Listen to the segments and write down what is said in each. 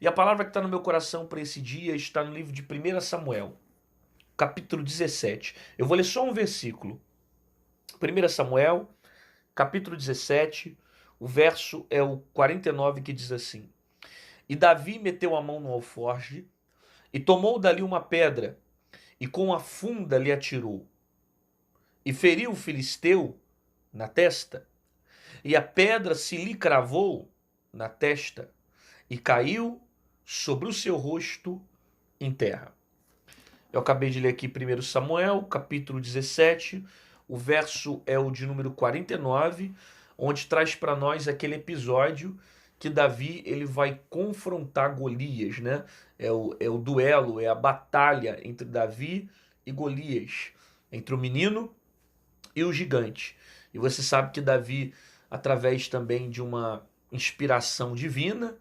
E a palavra que está no meu coração para esse dia está no livro de 1 Samuel, capítulo 17. Eu vou ler só um versículo. 1 Samuel, capítulo 17, o verso é o 49 que diz assim: E Davi meteu a mão no alforje e tomou dali uma pedra e com a funda lhe atirou e feriu o filisteu na testa. E a pedra se lhe cravou na testa e caiu sobre o seu rosto em terra. Eu acabei de ler aqui 1 Samuel, capítulo 17, o verso é o de número 49, onde traz para nós aquele episódio que Davi ele vai confrontar Golias, né? É o duelo, é a batalha entre Davi e Golias, entre o menino e o gigante. E você sabe que Davi, através também de uma inspiração divina,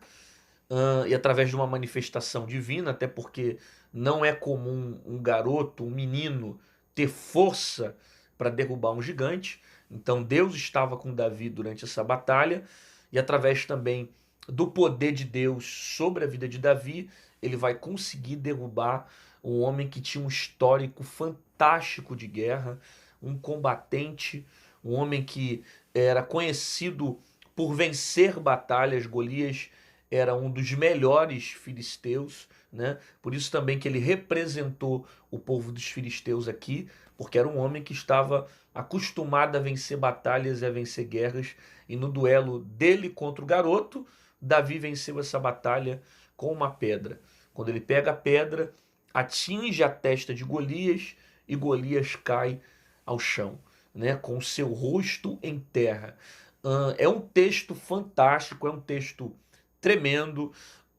e através de uma manifestação divina, até porque não é comum um garoto, um menino, ter força para derrubar um gigante. Então Deus estava com Davi durante essa batalha, e através também do poder de Deus sobre a vida de Davi, ele vai conseguir derrubar um homem que tinha um histórico fantástico de guerra, um combatente, um homem que era conhecido por vencer batalhas. Golias era um dos melhores filisteus, né? Por isso também que ele representou o povo dos filisteus aqui, porque era um homem que estava acostumado a vencer batalhas e a vencer guerras, e no duelo dele contra o garoto, Davi venceu essa batalha com uma pedra. Quando ele pega a pedra, atinge a testa de Golias e Golias cai ao chão, né, com o seu rosto em terra. É um texto fantástico, é um texto tremendo.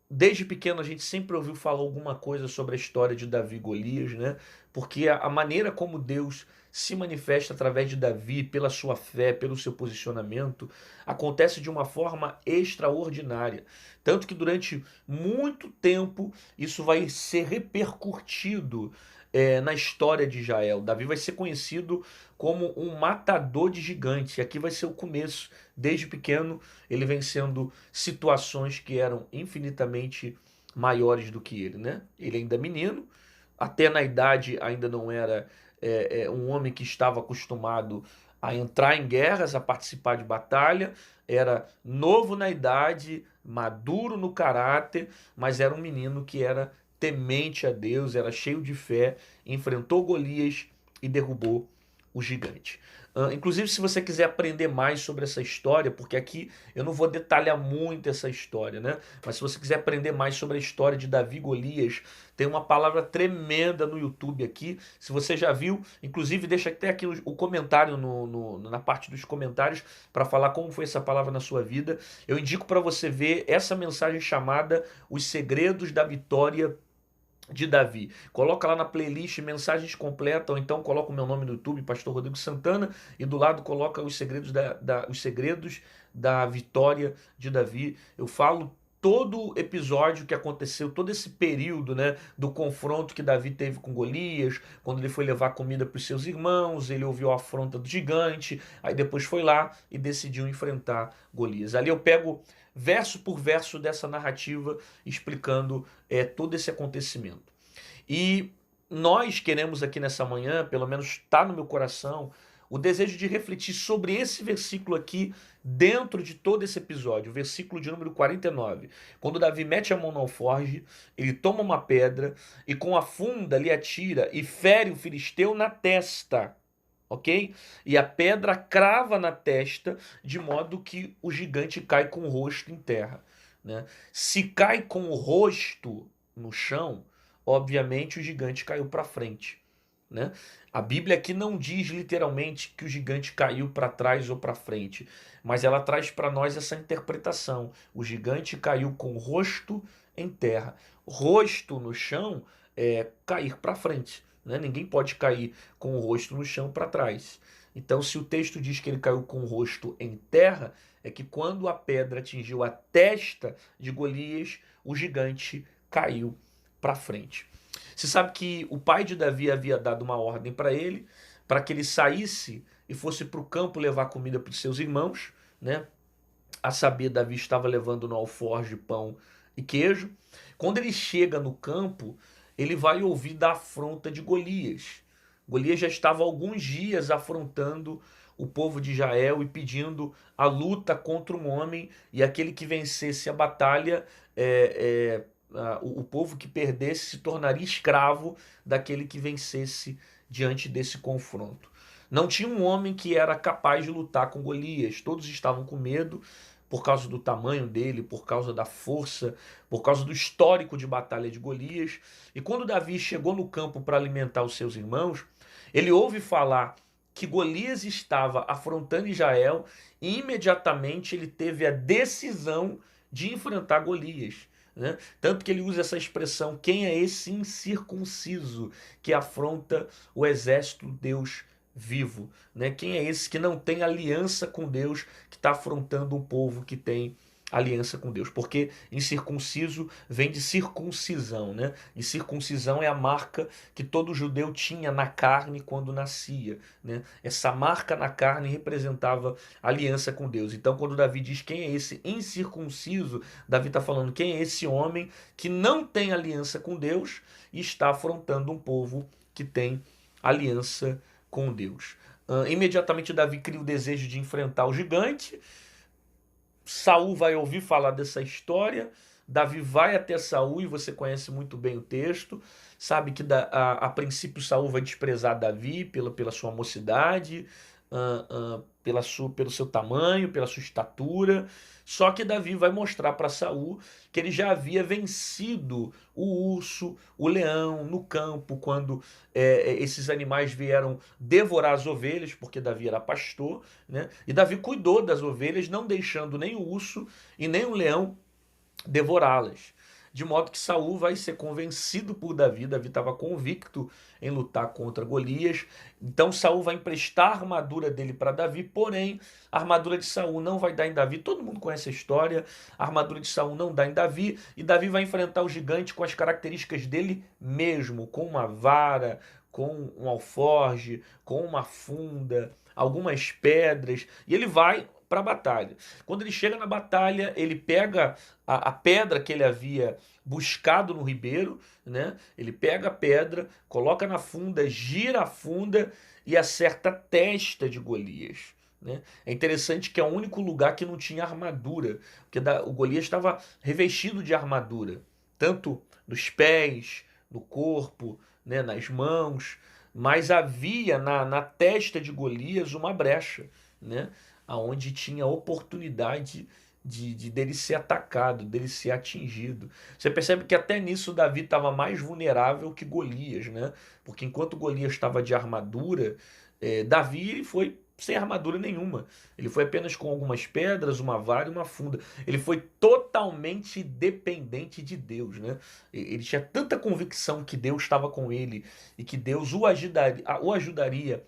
Desde pequeno a gente sempre ouviu falar alguma coisa sobre a história de Davi e Golias, né? Porque a maneira como Deus se manifesta através de Davi, pela sua fé, pelo seu posicionamento, acontece de uma forma extraordinária. Tanto que durante muito tempo isso vai ser repercutido na história de Israel. Davi vai ser conhecido como um matador de gigantes. E aqui vai ser o começo. Desde pequeno, ele vem sendo situações que eram infinitamente maiores do que ele, né? Ele ainda é menino, até na idade ainda não era um homem que estava acostumado a entrar em guerras, a participar de batalha, era novo na idade, maduro no caráter, mas era um menino que era temente a Deus, era cheio de fé, enfrentou Golias e derrubou o gigante. Inclusive, se você quiser aprender mais sobre essa história, porque aqui eu não vou detalhar muito essa história, né? Mas se você quiser aprender mais sobre a história de Davi e Golias, tem uma palavra tremenda no YouTube aqui. Se você já viu, inclusive deixa até aqui o comentário na parte dos comentários para falar como foi essa palavra na sua vida. Eu indico para você ver essa mensagem chamada Os Segredos da Vitória de Davi. Coloca lá na playlist mensagens completas, ou então coloca o meu nome no YouTube, Pastor Rodrigo Santana, e do lado coloca os segredos os segredos da vitória de Davi. Eu falo todo episódio que aconteceu, todo esse período, né, do confronto que Davi teve com Golias, quando ele foi levar comida para os seus irmãos, ele ouviu a afronta do gigante, aí depois foi lá e decidiu enfrentar Golias. Ali eu pego verso por verso dessa narrativa explicando todo esse acontecimento. E nós queremos aqui nessa manhã, pelo menos está no meu coração, o desejo de refletir sobre esse versículo aqui dentro de todo esse episódio, o versículo de número 49. Quando Davi mete a mão no alforge, ele toma uma pedra e com a funda lhe atira e fere o filisteu na testa. Ok? E a pedra crava na testa de modo que o gigante cai com o rosto em terra, né? Se cai com o rosto no chão, obviamente o gigante caiu para frente, né? A Bíblia aqui não diz literalmente que o gigante caiu para trás ou para frente, mas ela traz para nós essa interpretação. O gigante caiu com o rosto em terra. Rosto no chão é cair para frente, né? Ninguém pode cair com o rosto no chão para trás. Então, se o texto diz que ele caiu com o rosto em terra, é que quando a pedra atingiu a testa de Golias, o gigante caiu para frente. Você sabe que o pai de Davi havia dado uma ordem para que ele saísse e fosse para o campo levar comida para os seus irmãos, né? A saber, Davi estava levando no alforje pão e queijo. Quando ele chega no campo, ele vai ouvir da afronta de Golias. Golias já estava há alguns dias afrontando o povo de Israel e pedindo a luta contra um homem, e aquele que vencesse a batalha, o povo que perdesse se tornaria escravo daquele que vencesse diante desse confronto. Não tinha um homem que era capaz de lutar com Golias, todos estavam com medo por causa do tamanho dele, por causa da força, por causa do histórico de batalha de Golias. E quando Davi chegou no campo para alimentar os seus irmãos, ele ouve falar que Golias estava afrontando Israel e imediatamente ele teve a decisão de enfrentar Golias. Né? Tanto que ele usa essa expressão: quem é esse incircunciso que afronta o exército do Deus vivo? Né? Quem é esse que não tem aliança com Deus, que está afrontando um povo que tem aliança com Deus? Porque incircunciso vem de circuncisão, né? E circuncisão é a marca que todo judeu tinha na carne quando nascia, né? Essa marca na carne representava aliança com Deus. Então, quando Davi diz quem é esse incircunciso, Davi está falando quem é esse homem que não tem aliança com Deus e está afrontando um povo que tem aliança com Deus. Imediatamente Davi cria o desejo de enfrentar o gigante. Saul vai ouvir falar dessa história. Davi vai até Saul, e você conhece muito bem o texto. Sabe que a princípio Saul vai desprezar Davi pela sua mocidade, pelo seu tamanho, pela sua estatura. Só que Davi vai mostrar para Saul que ele já havia vencido o urso, o leão no campo, quando esses animais vieram devorar as ovelhas, porque Davi era pastor, né? E Davi cuidou das ovelhas, não deixando nem o urso e nem o leão devorá-las. De modo que Saul vai ser convencido por Davi. Davi estava convicto em lutar contra Golias. Então Saul vai emprestar a armadura dele para Davi, porém a armadura de Saul não vai dar em Davi. Todo mundo conhece a história. A armadura de Saul não dá em Davi, e Davi vai enfrentar o gigante com as características dele mesmo, com uma vara, com um alforge, com uma funda, algumas pedras, e ele vai para a batalha. Quando ele chega na batalha, ele pega a pedra que ele havia buscado no ribeiro, né? Ele pega a pedra, coloca na funda, gira a funda e acerta a testa de Golias. Né? É interessante que é o único lugar que não tinha armadura, porque o Golias estava revestido de armadura, tanto nos pés, no corpo, né, nas mãos, mas havia na testa de Golias uma brecha, né? Aonde tinha oportunidade dele ser atacado, dele ser atingido. Você percebe que até nisso Davi estava mais vulnerável que Golias, né? Porque enquanto Golias estava de armadura, Davi foi sem armadura nenhuma. Ele foi apenas com algumas pedras, uma vara e uma funda. Ele foi totalmente dependente de Deus, né? Ele tinha tanta convicção que Deus estava com ele e que Deus o ajudaria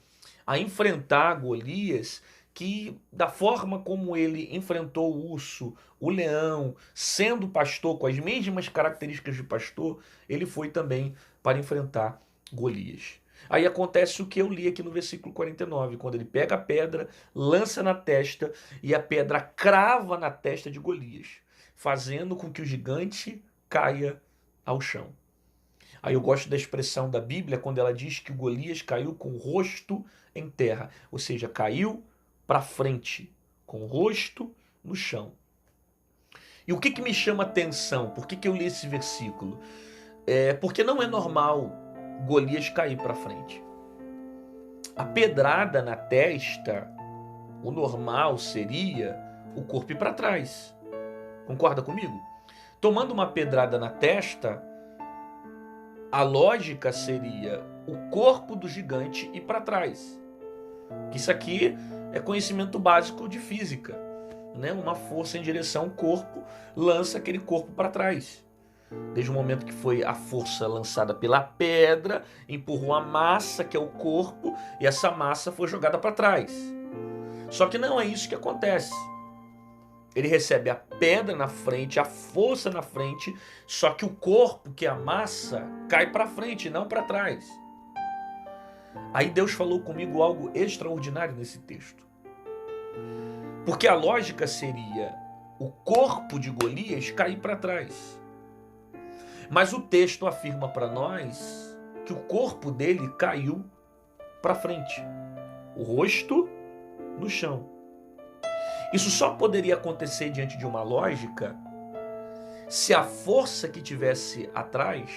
a enfrentar Golias, que da forma como ele enfrentou o urso, o leão, sendo pastor, com as mesmas características de pastor, ele foi também para enfrentar Golias. Aí acontece o que eu li aqui no versículo 49, quando ele pega a pedra, lança na testa, e a pedra crava na testa de Golias, fazendo com que o gigante caia ao chão. Aí eu gosto da expressão da Bíblia quando ela diz que o Golias caiu com o rosto em terra, ou seja, caiu para frente, com o rosto no chão. E o que me chama atenção? Por que eu li esse versículo? Porque não é normal Golias cair para frente. A pedrada na testa, o normal seria o corpo ir para trás. Concorda comigo? Tomando uma pedrada na testa, a lógica seria o corpo do gigante ir para trás. Isso aqui é conhecimento básico de física, né? Uma força em direção ao corpo lança aquele corpo para trás. Desde o momento que foi a força lançada pela pedra, empurrou a massa, que é o corpo, e essa massa foi jogada para trás. Só que não é isso que acontece. Ele recebe a pedra na frente, a força na frente, só que o corpo, que é a massa, cai para frente, não para trás. Aí Deus falou comigo algo extraordinário nesse texto. Porque a lógica seria o corpo de Golias cair para trás. Mas o texto afirma para nós que o corpo dele caiu para frente, o rosto no chão. Isso só poderia acontecer diante de uma lógica se a força que tivesse atrás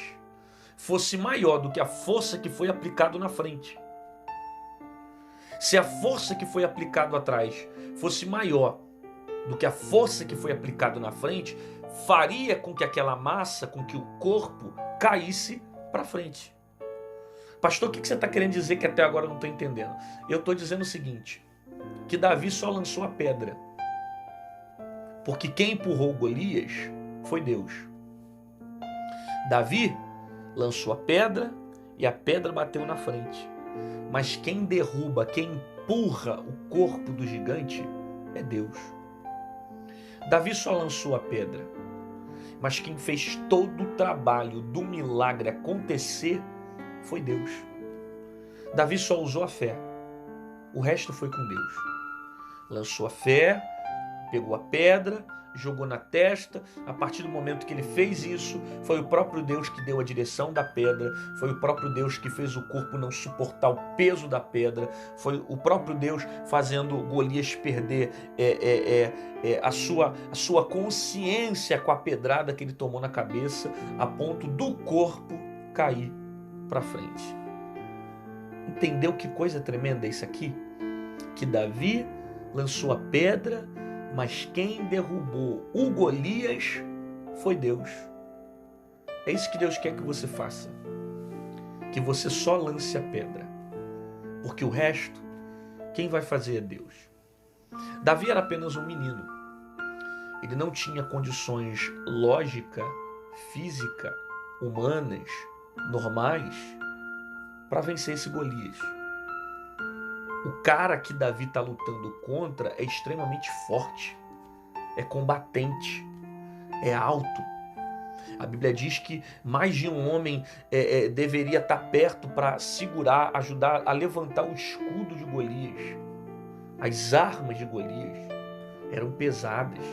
fosse maior do que a força que foi aplicada na frente. Se a força que foi aplicada atrás fosse maior do que a força que foi aplicada na frente, faria com que aquela massa, com que o corpo caísse para frente. Pastor, o que você está querendo dizer que até agora eu não estou entendendo? Eu estou dizendo o seguinte, que Davi só lançou a pedra, porque quem empurrou Golias foi Deus. Davi lançou a pedra e a pedra bateu na frente. Mas quem derruba, quem empurra o corpo do gigante é Deus. Davi só lançou a pedra, mas quem fez todo o trabalho do milagre acontecer foi Deus. Davi só usou a fé, o resto foi com Deus. Lançou a fé, pegou a pedra, jogou na testa. A partir do momento que ele fez isso, foi o próprio Deus que deu a direção da pedra, foi o próprio Deus que fez o corpo não suportar o peso da pedra, foi o próprio Deus fazendo Golias perder a sua consciência com a pedrada que ele tomou na cabeça, a ponto do corpo cair para frente. Entendeu que coisa tremenda é isso aqui? Que Davi lançou a pedra, mas quem derrubou o Golias foi Deus. É isso que Deus quer que você faça. Que você só lance a pedra. Porque o resto, quem vai fazer é Deus. Davi era apenas um menino. Ele não tinha condições lógica, física, humanas, normais, para vencer esse Golias. O cara que Davi está lutando contra é extremamente forte, é combatente, é alto. A Bíblia diz que mais de um homem deveria estar perto para segurar, ajudar a levantar o escudo de Golias. As armas de Golias eram pesadas.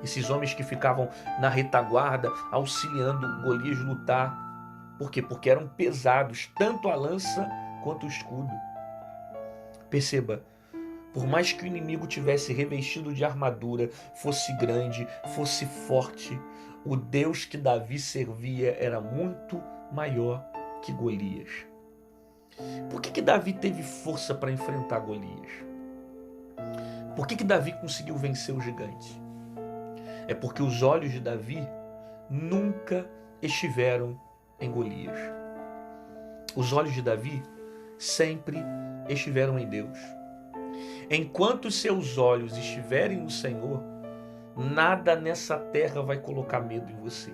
Esses homens que ficavam na retaguarda auxiliando Golias lutar. Por quê? Porque eram pesados, tanto a lança quanto o escudo. Perceba, por mais que o inimigo tivesse revestido de armadura, fosse grande, fosse forte, o Deus que Davi servia era muito maior que Golias. Por que Davi teve força para enfrentar Golias? Por que Davi conseguiu vencer o gigante? É porque os olhos de Davi nunca estiveram em Golias. Os olhos de Davi sempre estiveram em Deus. Enquanto seus olhos estiverem no Senhor, nada nessa terra vai colocar medo em você.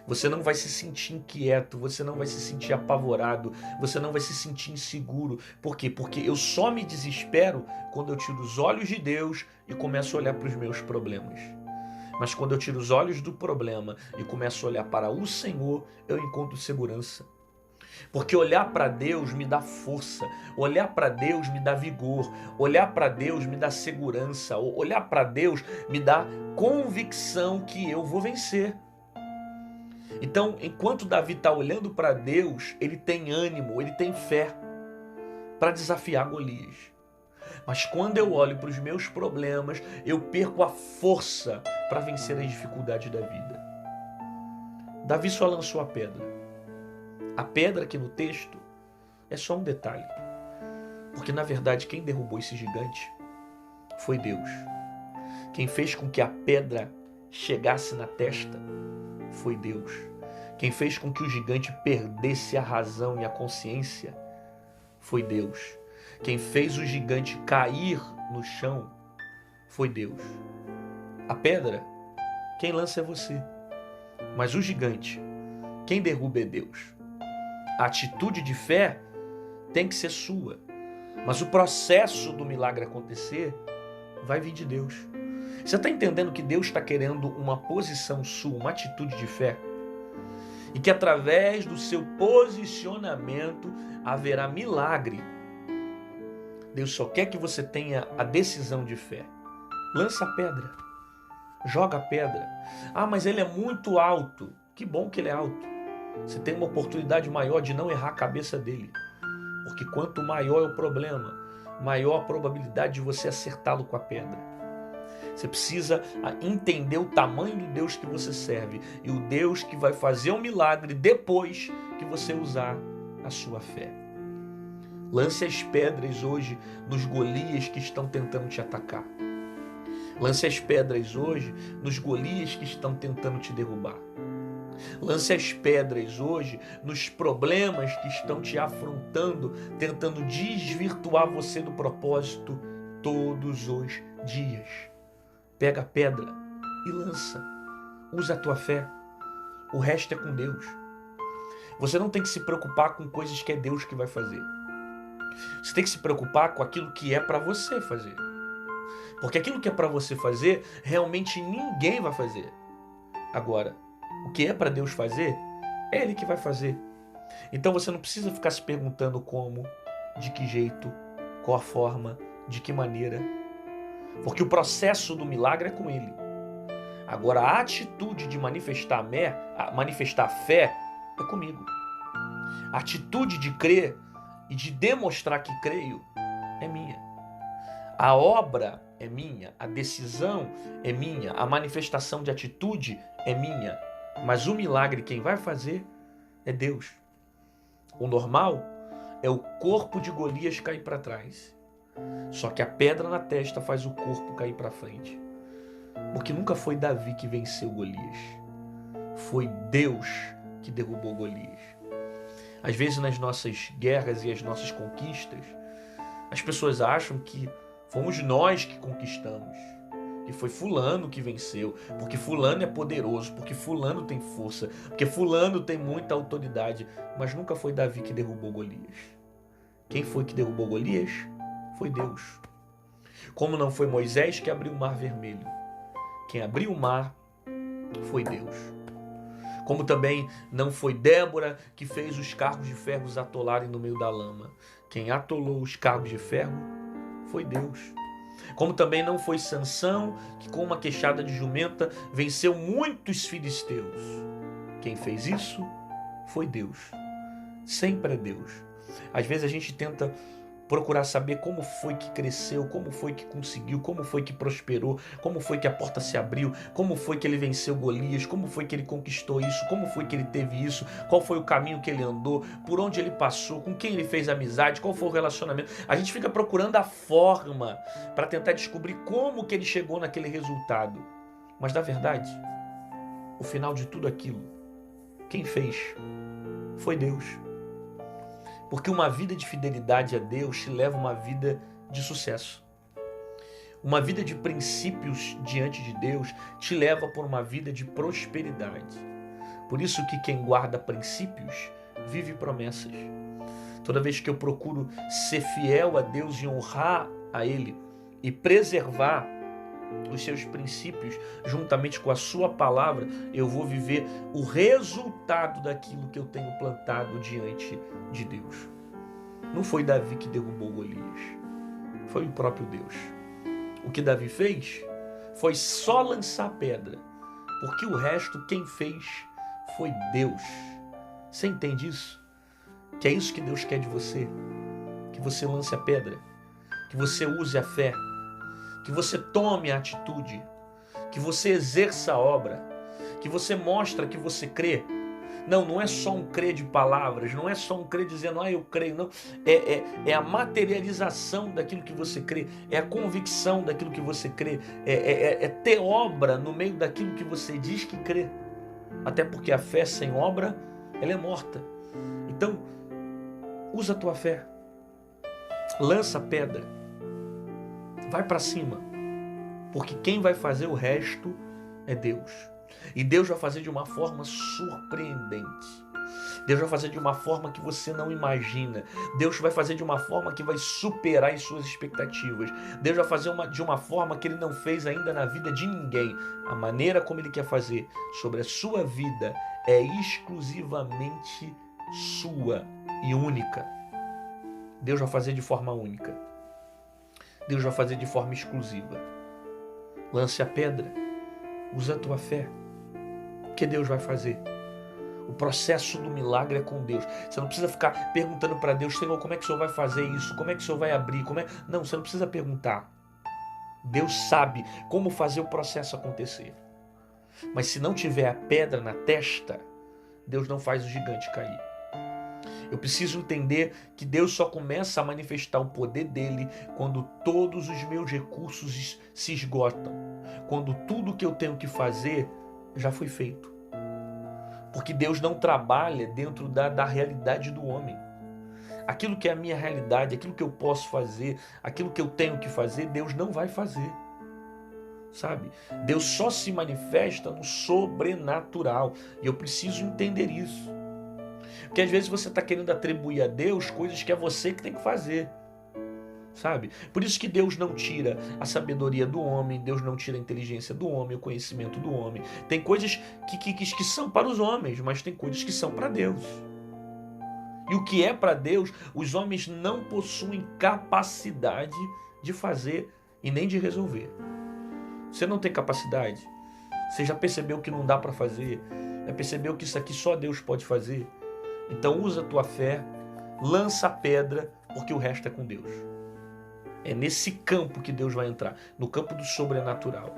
Você não vai se sentir inquieto, você não vai se sentir apavorado, você não vai se sentir inseguro. Por quê? Porque eu só me desespero quando eu tiro os olhos de Deus e começo a olhar para os meus problemas. Mas quando eu tiro os olhos do problema e começo a olhar para o Senhor, eu encontro segurança. Porque olhar para Deus me dá força, olhar para Deus me dá vigor, olhar para Deus me dá segurança, olhar para Deus me dá convicção que eu vou vencer. Então, enquanto Davi está olhando para Deus, ele tem ânimo, ele tem fé para desafiar Golias. Mas quando eu olho para os meus problemas, eu perco a força para vencer as dificuldades da vida. Davi só lançou a pedra. A pedra aqui no texto é só um detalhe. Porque, na verdade, quem derrubou esse gigante foi Deus. Quem fez com que a pedra chegasse na testa foi Deus. Quem fez com que o gigante perdesse a razão e a consciência foi Deus. Quem fez o gigante cair no chão foi Deus. A pedra, quem lança é você. Mas o gigante, quem derruba é Deus. A atitude de fé tem que ser sua. Mas o processo do milagre acontecer vai vir de Deus. Você está entendendo que Deus está querendo uma posição sua, uma atitude de fé? E que através do seu posicionamento haverá milagre. Deus só quer que você tenha a decisão de fé. Lança a pedra. Joga a pedra. Ah, mas ele é muito alto. Que bom que ele é alto. Você tem uma oportunidade maior de não errar a cabeça dele. Porque quanto maior é o problema, maior a probabilidade de você acertá-lo com a pedra. Você precisa entender o tamanho do Deus que você serve e o Deus que vai fazer um milagre depois que você usar a sua fé. Lance as pedras hoje nos Golias que estão tentando te atacar. Lance as pedras hoje nos Golias que estão tentando te derrubar. Lance as pedras hoje nos problemas que estão te afrontando, tentando desvirtuar você do propósito todos os dias. Pega a pedra e lança. Usa a tua fé. O resto é com Deus. Você não tem que se preocupar com coisas que é Deus que vai fazer. Você tem que se preocupar com aquilo que é para você fazer. Porque aquilo que é para você fazer, realmente ninguém vai fazer. Agora, o que é para Deus fazer, é Ele que vai fazer. Então você não precisa ficar se perguntando como, de que jeito, qual a forma, de que maneira. Porque o processo do milagre é com Ele. Agora a atitude de manifestar a fé é comigo. A atitude de crer e de demonstrar que creio é minha. A obra é minha, a decisão é minha, a manifestação de atitude é minha. Mas o milagre quem vai fazer é Deus. O normal é o corpo de Golias cair para trás. Só que a pedra na testa faz o corpo cair para frente. Porque nunca foi Davi que venceu Golias. Foi Deus que derrubou Golias. Às vezes nas nossas guerras e as nossas conquistas, as pessoas acham que fomos nós que conquistamos. Que foi fulano que venceu, porque fulano é poderoso, porque fulano tem força, porque fulano tem muita autoridade, mas nunca foi Davi que derrubou Golias. Quem foi que derrubou Golias? Foi Deus. Como não foi Moisés que abriu o mar vermelho. Quem abriu o mar foi Deus. Como também não foi Débora que fez os carros de ferro atolarem no meio da lama. Quem atolou os carros de ferro foi Deus. Como também não foi Sansão que com uma queixada de jumenta venceu muitos filisteus. Quem fez isso foi Deus. Sempre é Deus. Às vezes a gente tenta procurar saber como foi que cresceu, como foi que conseguiu, como foi que prosperou, como foi que a porta se abriu, como foi que ele venceu Golias, como foi que ele conquistou isso, como foi que ele teve isso, qual foi o caminho que ele andou, por onde ele passou, com quem ele fez amizade, qual foi o relacionamento. A gente fica procurando a forma para tentar descobrir como que ele chegou naquele resultado. Mas na verdade, o final de tudo aquilo, quem fez foi Deus. Porque uma vida de fidelidade a Deus te leva a uma vida de sucesso. Uma vida de princípios diante de Deus te leva por uma vida de prosperidade. Por isso que quem guarda princípios vive promessas. Toda vez que eu procuro ser fiel a Deus e honrar a Ele e preservar os seus princípios juntamente com a sua palavra, eu vou viver o resultado daquilo que eu tenho plantado diante de Deus. Não foi Davi que derrubou Golias, foi o próprio Deus. O que Davi fez foi só lançar pedra, porque o resto quem fez foi Deus. Você entende isso? Que é isso que Deus quer de você, que você lance a pedra, que você use a fé, que você tome a atitude, que você exerça a obra, que você mostre que você crê. Não é só um crer de palavras, não é só um crer dizendo, eu creio, não. É a materialização daquilo que você crê, é a convicção daquilo que você crê, é ter obra no meio daquilo que você diz que crê. Até porque a fé sem obra, ela é morta. Então, usa a tua fé, lança a pedra, vai para cima, porque quem vai fazer o resto é Deus. E Deus vai fazer de uma forma surpreendente. Deus vai fazer de uma forma que você não imagina. Deus vai fazer de uma forma que vai superar as suas expectativas. Deus vai fazer de uma forma que Ele não fez ainda na vida de ninguém. A maneira como Ele quer fazer sobre a sua vida é exclusivamente sua e única. Deus vai fazer de forma única. Deus vai fazer de forma exclusiva. Lance a pedra, Usa a tua fé, que Deus vai fazer. O processo do milagre é com Deus. Você não precisa ficar perguntando para Deus, Senhor, como é que o Senhor vai fazer isso? Como é que o Senhor vai abrir? Não, você não precisa perguntar. Deus sabe como fazer o processo acontecer. Mas se não tiver a pedra na testa, Deus não faz o gigante cair. Eu preciso entender que Deus só começa a manifestar o poder dele quando todos os meus recursos se esgotam. Quando tudo que eu tenho que fazer já foi feito. Porque Deus não trabalha dentro da realidade do homem. Aquilo que é a minha realidade, aquilo que eu posso fazer, aquilo que eu tenho que fazer, Deus não vai fazer. Sabe? Deus só se manifesta no sobrenatural. E eu preciso entender isso. Porque às vezes você está querendo atribuir a Deus coisas que é você que tem que fazer. Sabe? Por isso que Deus não tira a sabedoria do homem, Deus não tira a inteligência do homem, o conhecimento do homem. Tem coisas que são para os homens, mas tem coisas que são para Deus. E o que é para Deus, os homens não possuem capacidade de fazer e nem de resolver. Você não tem capacidade? Você já percebeu que não dá para fazer? Já percebeu que isso aqui só Deus pode fazer? Então usa a tua fé, lança a pedra, porque o resto é com Deus. É nesse campo que Deus vai entrar, no campo do sobrenatural.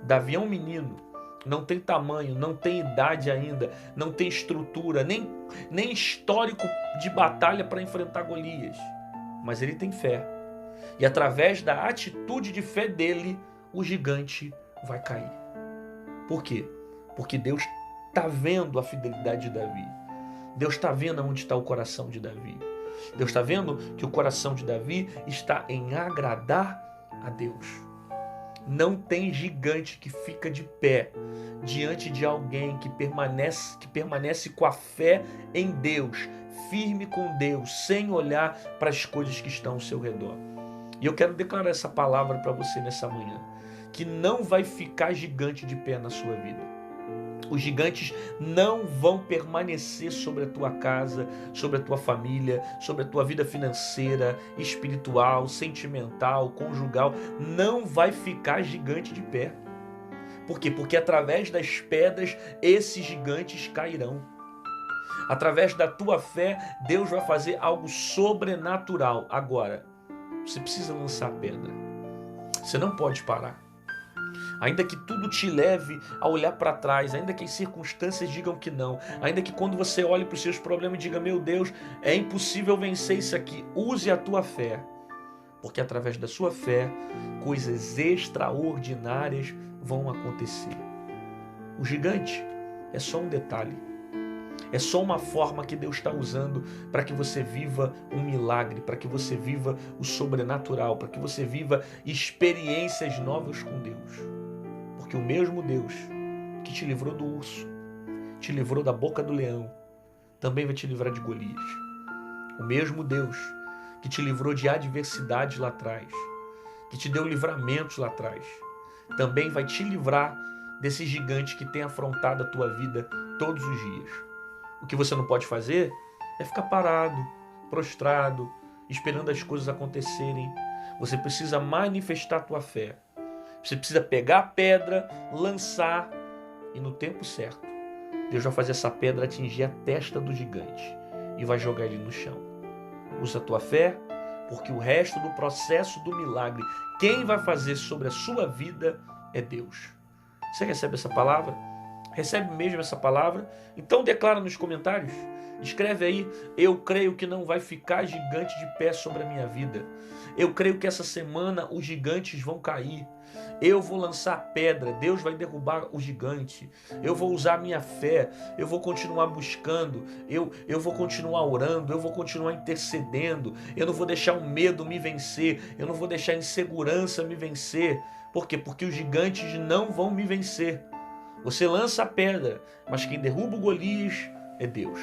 Davi é um menino, não tem tamanho, não tem idade ainda, não tem estrutura, nem histórico de batalha para enfrentar Golias. Mas ele tem fé. E através da atitude de fé dele, o gigante vai cair. Por quê? Porque Deus está vendo a fidelidade de Davi. Deus está vendo onde está o coração de Davi. Deus está vendo que o coração de Davi está em agradar a Deus. Não tem gigante que fica de pé diante de alguém que permanece com a fé em Deus, firme com Deus, sem olhar para as coisas que estão ao seu redor. E eu quero declarar essa palavra para você nessa manhã, que não vai ficar gigante de pé na sua vida. Os gigantes não vão permanecer sobre a tua casa, sobre a tua família, sobre a tua vida financeira, espiritual, sentimental, conjugal. Não vai ficar gigante de pé. Por quê? Porque através das pedras esses gigantes cairão. Através da tua fé, Deus vai fazer algo sobrenatural. Agora, você precisa lançar a pedra. Você não pode parar. Ainda que tudo te leve a olhar para trás, ainda que as circunstâncias digam que não, ainda que quando você olhe para os seus problemas e diga, meu Deus, é impossível vencer isso aqui, use a tua fé, porque através da sua fé, coisas extraordinárias vão acontecer. O gigante é só um detalhe, é só uma forma que Deus está usando para que você viva um milagre, para que você viva o sobrenatural, para que você viva experiências novas com Deus. Porque o mesmo Deus que te livrou do urso, te livrou da boca do leão, também vai te livrar de Golias. O mesmo Deus que te livrou de adversidades lá atrás, que te deu livramentos lá atrás, também vai te livrar desse gigante que tem afrontado a tua vida todos os dias. O que você não pode fazer é ficar parado, prostrado, esperando as coisas acontecerem. Você precisa manifestar a tua fé. Você precisa pegar a pedra, lançar e no tempo certo, Deus vai fazer essa pedra atingir a testa do gigante e vai jogar ele no chão. Usa a tua fé, porque o resto do processo do milagre, quem vai fazer sobre a sua vida é Deus. Você recebe essa palavra? Recebe mesmo essa palavra? Então declara nos comentários. Escreve aí, eu creio que não vai ficar gigante de pé sobre a minha vida. Eu creio que essa semana os gigantes vão cair. Eu vou lançar pedra, Deus vai derrubar o gigante. Eu vou usar a minha fé, eu vou continuar buscando, eu vou continuar orando, eu vou continuar intercedendo. Eu não vou deixar o medo me vencer, eu não vou deixar a insegurança me vencer. Por quê? Porque os gigantes não vão me vencer. Você lança a pedra, mas quem derruba o Golias é Deus.